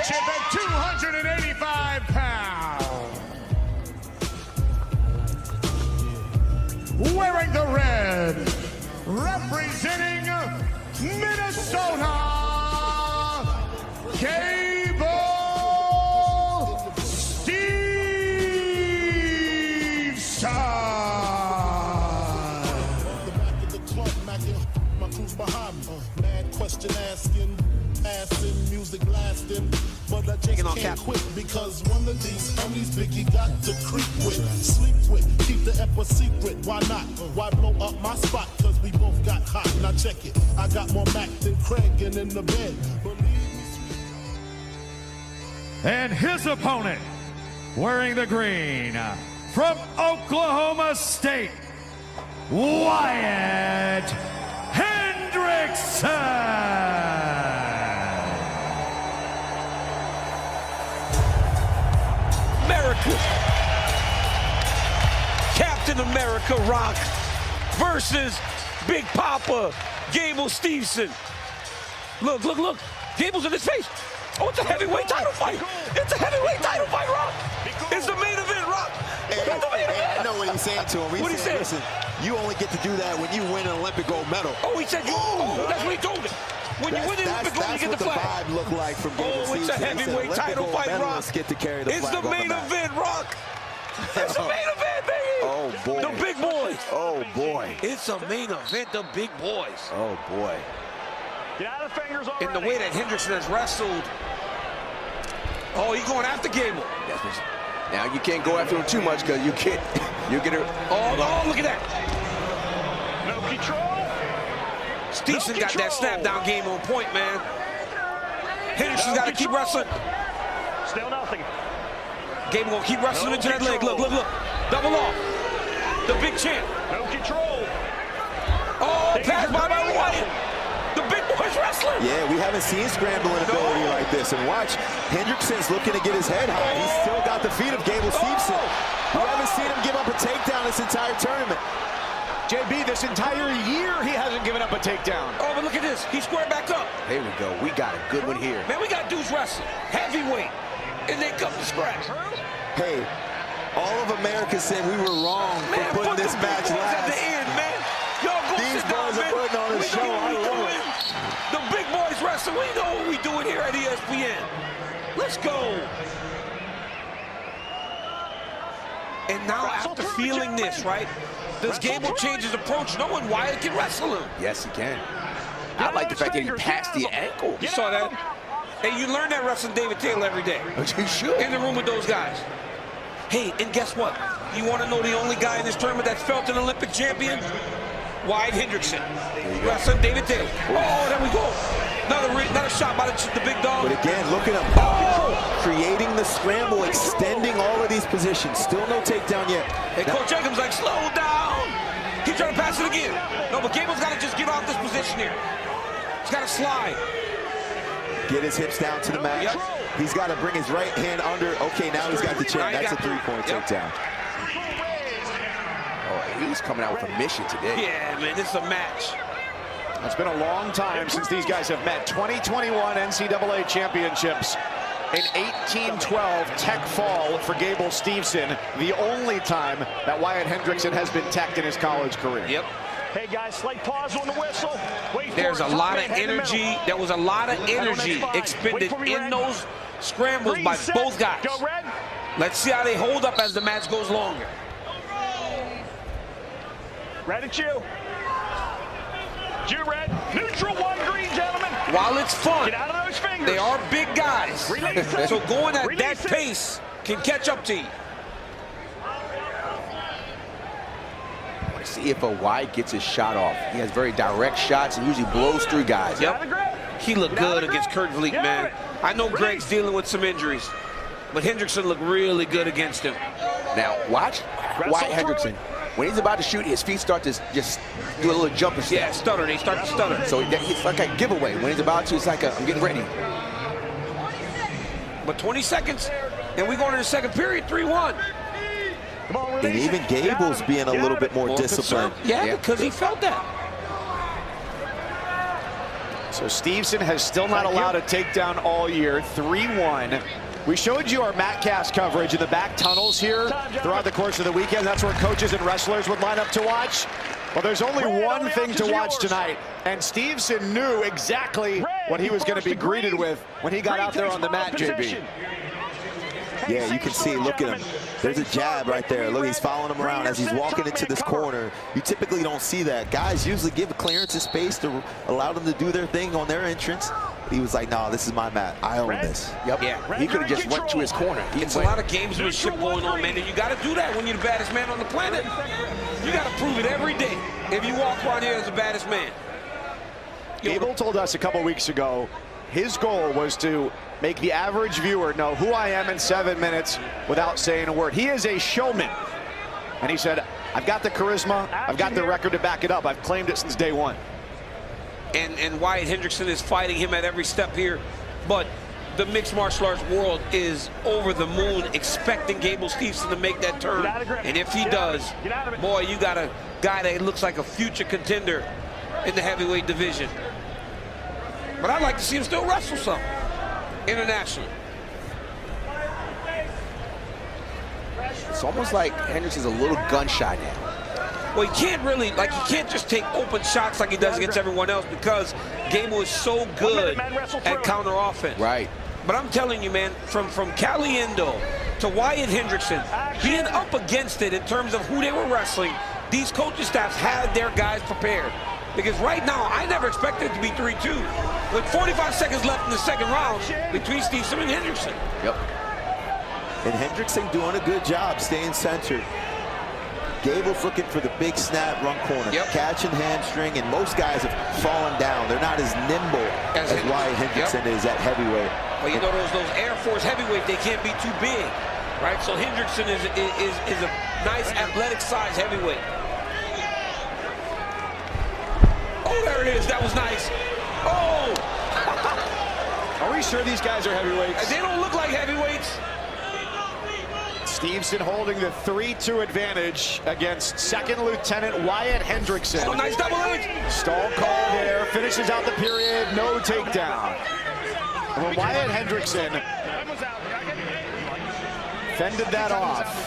Championship at 285 pounds. Wearing the red, representing Minnesota, Gable Steveson. Question asking, passing, music lasting, but I just can't quit because one of these homies Biggie got to creep with, sleep with, keep the ep a secret. Why not? Why blow up my spot? Cause we both got hot. Now check it. I got more Mac than Craig and in the bed. And his opponent, wearing the green, from Oklahoma State, Wyatt Hendrickson. America, Captain America Rock versus Big Papa Gable Steveson. Look, look, look. Gable's in his face. Oh, it's a heavyweight title fight. It's a heavyweight title fight, Rock. It's the main event, Rock. Hey, I know what he's saying to him. What he said? Listen, you only get to do that when you win an Olympic gold medal. Oh, he said, that's what he told him. When you win the Olympic gold, you get the flag. That's what the vibe looked like from Gable. Oh, it's a heavyweight title fight, Rock. Get to carry the it's flag the main event, Rock. It's the main event, baby. Oh, boy. The big boys. Oh, boy. It's a main event, the big boys. Oh, boy. Get out of the fingers already. In the way that Hendrickson has wrestled. Oh, he's going after Gable. Now you can't go after him too much because you get her. Oh, look at that. No control. Steveson got that snap down game on point, man. Hendrickson's got to keep wrestling. Still nothing. Gable gonna keep wrestling into that leg. Look, look, look. Double off. The big champ. No control. Oh, pass by Wyatt. The big boy's wrestling. Yeah, we haven't seen scrambling ability like this. And watch, Hendrickson's looking to get his head high. He's still got the feet of Gable Steveson. We haven't seen him give up a takedown this entire tournament. JB, this entire year he hasn't given up a takedown. Oh, but look at this. He squared back up. Here we go. We got a good one here. Man, we got dudes wrestling. Heavyweight. And they come to scratch. Hey, all of America said we were wrong for putting this match last. At the end, man. Y'all go These sit down, boys are putting on a show. I love it. The big boys wrestling. We know what we doing here at ESPN. Let's go. And now after feeling this, right? Does Gable change his approach knowing Wyatt can wrestle him? Yes, he can. I like the fact that he passed the ankle. You saw that? Hey, you learn that wrestling David Taylor every day. You should. In the room with those guys. Hey, and guess what? You want to know the only guy in this tournament that's felt an Olympic champion? Wyatt Hendrickson. Wrestling David Taylor. Oh, there we go. Another shot by the big dog. But again, look at him. Creating the scramble, extending all of these positions. Still no takedown yet. Hey, Coach Jacobs like, slow down. He's trying to pass it again. No, but Gable's got to just get off this position here. He's got to slide. Get his hips down to the mat. Yep. He's got to bring his right hand under. Okay, now he's got the chin. That's a three-point takedown. Oh, he's coming out with a mission today. Yeah, man, this is a match. It's been a long time since these guys have met. 2021 NCAA championships. In 1812 tech fall for Gable Steveson, the only time that Wyatt Hendrickson has been teched in his college career. Yep. Hey guys, slight pause on the whistle. Wait for There's it. a lot of Head in the energy. middle. There was a lot of energy expended in those scrambles by Reset. both guys. Go red. Let's see how they hold up as the match goes longer. Red at you. You red. Neutral, one green, gentlemen. While it's fun, Get out of those fingers. they are big guys. Release it. So going at Release that it. pace can catch up to you. I want to see if a Wyatt gets his shot off. He has very direct shots and usually blows through guys. Yep. He looked good against Kurt Vliet, man. I know Greg's dealing with some injuries, but Hendrickson looked really good against him. Now, watch Wyatt Hendrickson. When he's about to shoot, his feet start to just do a little jumping step. Yeah, stutter. They start to stutter. So it's like a giveaway. When he's about to, it's like I'm getting ready. But 20 seconds, and we going to the second period, 3-1. Come on, And even Gable's being a little bit more disciplined. Yeah, because he felt that. So Steveson has still not allowed a takedown all year. 3-1. We showed you our MatCast coverage in the back tunnels here throughout the course of the weekend. That's where coaches and wrestlers would line up to watch. Well, there's only one thing to watch tonight, and Steveson knew exactly what he was going to be greeted with when he got out there on the mat, JB. Yeah, you can see, look at him. There's a jab right there. Look, he's following him around as he's walking into this corner. You typically don't see that. Guys usually give clearance and space to allow them to do their thing on their entrance. He was like, no, this is my mat. I own this. Yep. Yeah, he could have just went to his corner. It's a lot of gamesmanship going on, man, and you got to do that when you're the baddest man on the planet. You got to prove it every day if you walk around here as the baddest man. Gable told us a couple weeks ago his goal was to make the average viewer know who I am in 7 minutes without saying a word. He is a showman. And he said, I've got the charisma, I've got the record to back it up. I've claimed it since day one. And Wyatt Hendrickson is fighting him at every step here. But the mixed martial arts world is over the moon expecting Gable Steveson to make that turn. And if he does, boy, you got a guy that looks like a future contender in the heavyweight division. But I'd like to see him still wrestle some internationally. It's almost like Hendrickson's a little gun-shy now. Well, he can't really, he can't just take open shots like he does against everyone else because Gable is so good at counter offense. Right. But I'm telling you, man, from Caliendo to Wyatt Hendrickson, being up against it in terms of who they were wrestling, these coaching staffs had their guys prepared. Because right now, I never expected it to be 3-2. With 45 seconds left in the second round between Steveson and Hendrickson. Yep. And Hendrickson doing a good job staying centered. Gable's looking for the big snap run corner. Yep. Catch and hamstring, and most guys have fallen down. They're not as nimble as Wyatt Hendrickson is at heavyweight. Well, you know, those Air Force heavyweight, they can't be too big, right? So Hendrickson is a nice athletic size heavyweight. Oh, there it is. That was nice. Oh! Are we sure these guys are heavyweights? They don't look like heavyweights. Steveson holding the 3-2 advantage against second lieutenant Wyatt Hendrickson. Oh, nice double edge. Stall call there, finishes out the period, no takedown. And when Wyatt Hendrickson fended that off,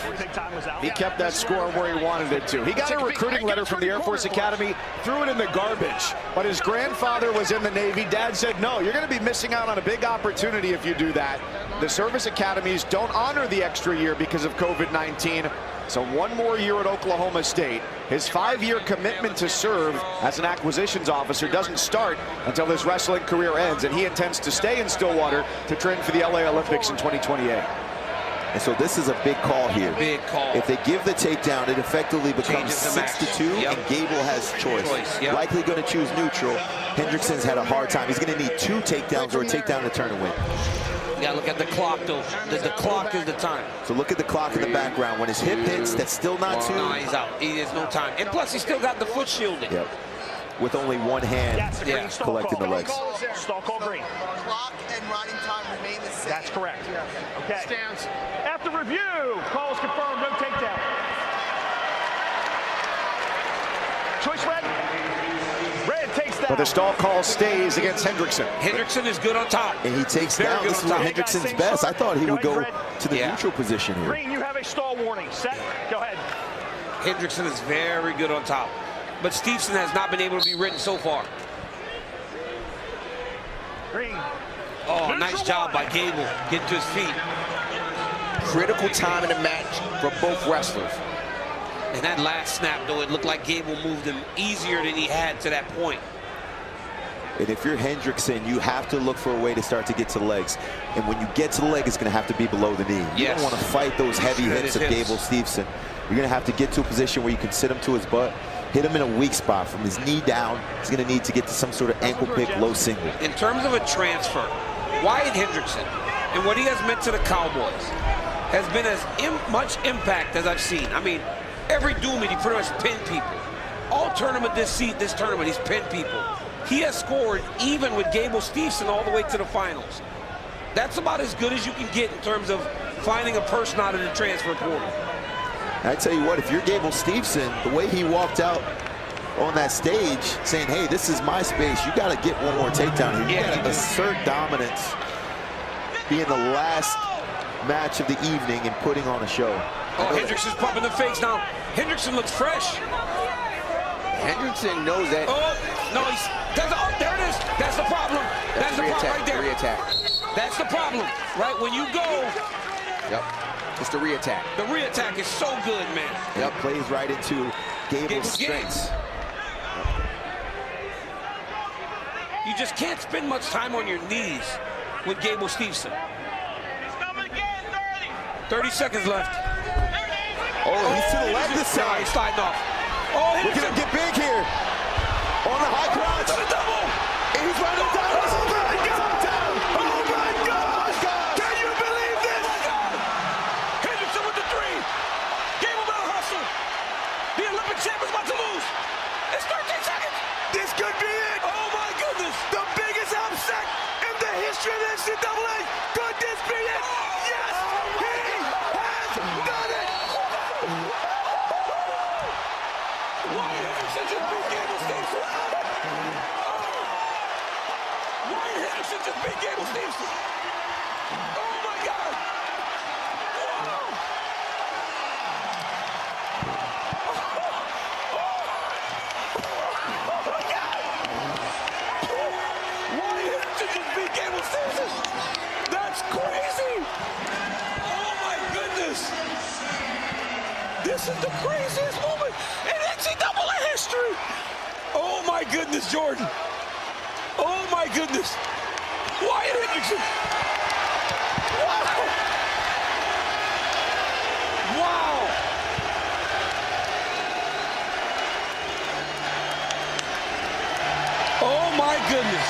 he kept that score where he wanted it to. He got a recruiting letter from the Air Force Academy, threw it in the garbage. But his grandfather was in the Navy. Dad said, no, you're going to be missing out on a big opportunity if you do that. The service academies don't honor the extra year because of COVID-19. So one more year at Oklahoma State. His 5-year commitment to serve as an acquisitions officer doesn't start until his wrestling career ends. And he intends to stay in Stillwater to train for the LA Olympics in 2028. And so this is a big call here. Big call. If they give the takedown, it effectively becomes 6-2, Yep. and Gable has choice. Yep. Likely going to choose neutral. Hendrickson's had a hard time. He's going to need 2 takedowns or a takedown to turn and win. You got to look at the clock, though. The clock is the time. So look at the clock in the background. When his hip hits, that's still not 2. No, he's out. He has no time. And plus, he still got the foot shielded. Yep. With only one hand collecting the legs. Stall call green. Clock and riding time remain the same. That's correct. Okay. Stands. After review, call is confirmed, no takedown. Choice red. Red takes that. But the stall call stays against Hendrickson. Hendrickson is good on top. And he takes Very down. good This on is where top. Hendrickson's best. I thought he would go to the neutral position here. Green, you have a stall warning. Set. Go ahead. Hendrickson is very good on top. But Steveson has not been able to be written so far. Green. Oh, nice job by Gable. Get to his feet. Critical time in the match for both wrestlers. And that last snap, though, it looked like Gable moved him easier than he had to that point. And if you're Hendrickson, you have to look for a way to start to get to the legs. And when you get to the leg, it's going to have to be below the knee. You don't want to fight those heavy hits of Gable Steveson. You're going to have to get to a position where you can sit him to his butt, hit him in a weak spot from his knee down. He's going to need to get to some sort of ankle pick, low single. In terms of a transfer, Wyatt Hendrickson and what he has meant to the Cowboys has been as much impact as I've seen. I mean, every doom he pretty much pinned people. All tournament this tournament, he's pinned people. He has scored even with Gable Steveson all the way to the finals. That's about as good as you can get in terms of finding a person out of the transfer portal. I tell you what, if you're Gable Steveson, the way he walked out on that stage saying, hey, this is my space. You got to get one more takedown here. You got to assert dominance, being the last match of the evening and putting on a show. Oh, Hendrickson's pumping the fakes now. Hendrickson looks fresh. Hendrickson knows that. Oh, no, there it is. That's the problem. That's the problem right there. Re-attack. That's the problem, right? When you go. Yep. It's the re-attack. The re-attack is so good, man. Yep, plays right into Gable's strengths. You just can't spend much time on your knees with Gable Steveson. 30 seconds left. Oh, he's to the left this No, time. he's sliding off. Oh, Look at him get big here. On the high crotch. To the double. And he's running down. Oh, my God. Oh, my God. Can you believe this? Hendrickson with the 3. Gable better hustle. The Olympic champ is about to lose. It's 13 seconds. This could be it. Oh, my goodness. The biggest upset in the history of the NCAA. Could this be it? Yes, he has done it. Wyatt Hendrickson just beat Gable Steveson. Wyatt Hendrickson just beat Gable Steveson. Oh, my God. Wow. Wyatt Hendrickson just beat Gable Steveson. That's crazy. Oh, my goodness. This is the craziest moment in NCAA history. Oh, my goodness, Jordan. Oh, my goodness. Wyatt Hendrickson. Wow. Wow. Oh, my goodness.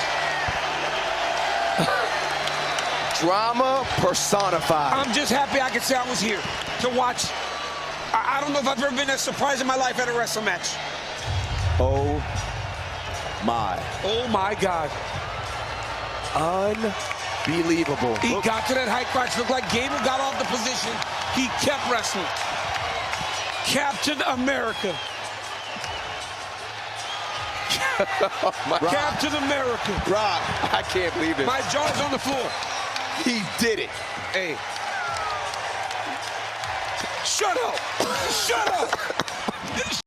Drama personified. I'm just happy I could say I was here to watch. I don't know if I've ever been as surprised in my life at a wrestling match. Oh, my. Oh, my God. Unbelievable. He got to that high crotch. Looked like Gable got off the position. He kept wrestling. Captain America. Captain America. Rob, I can't believe it. My jaw's on the floor. He did it. Hey. Shut up. Shut up.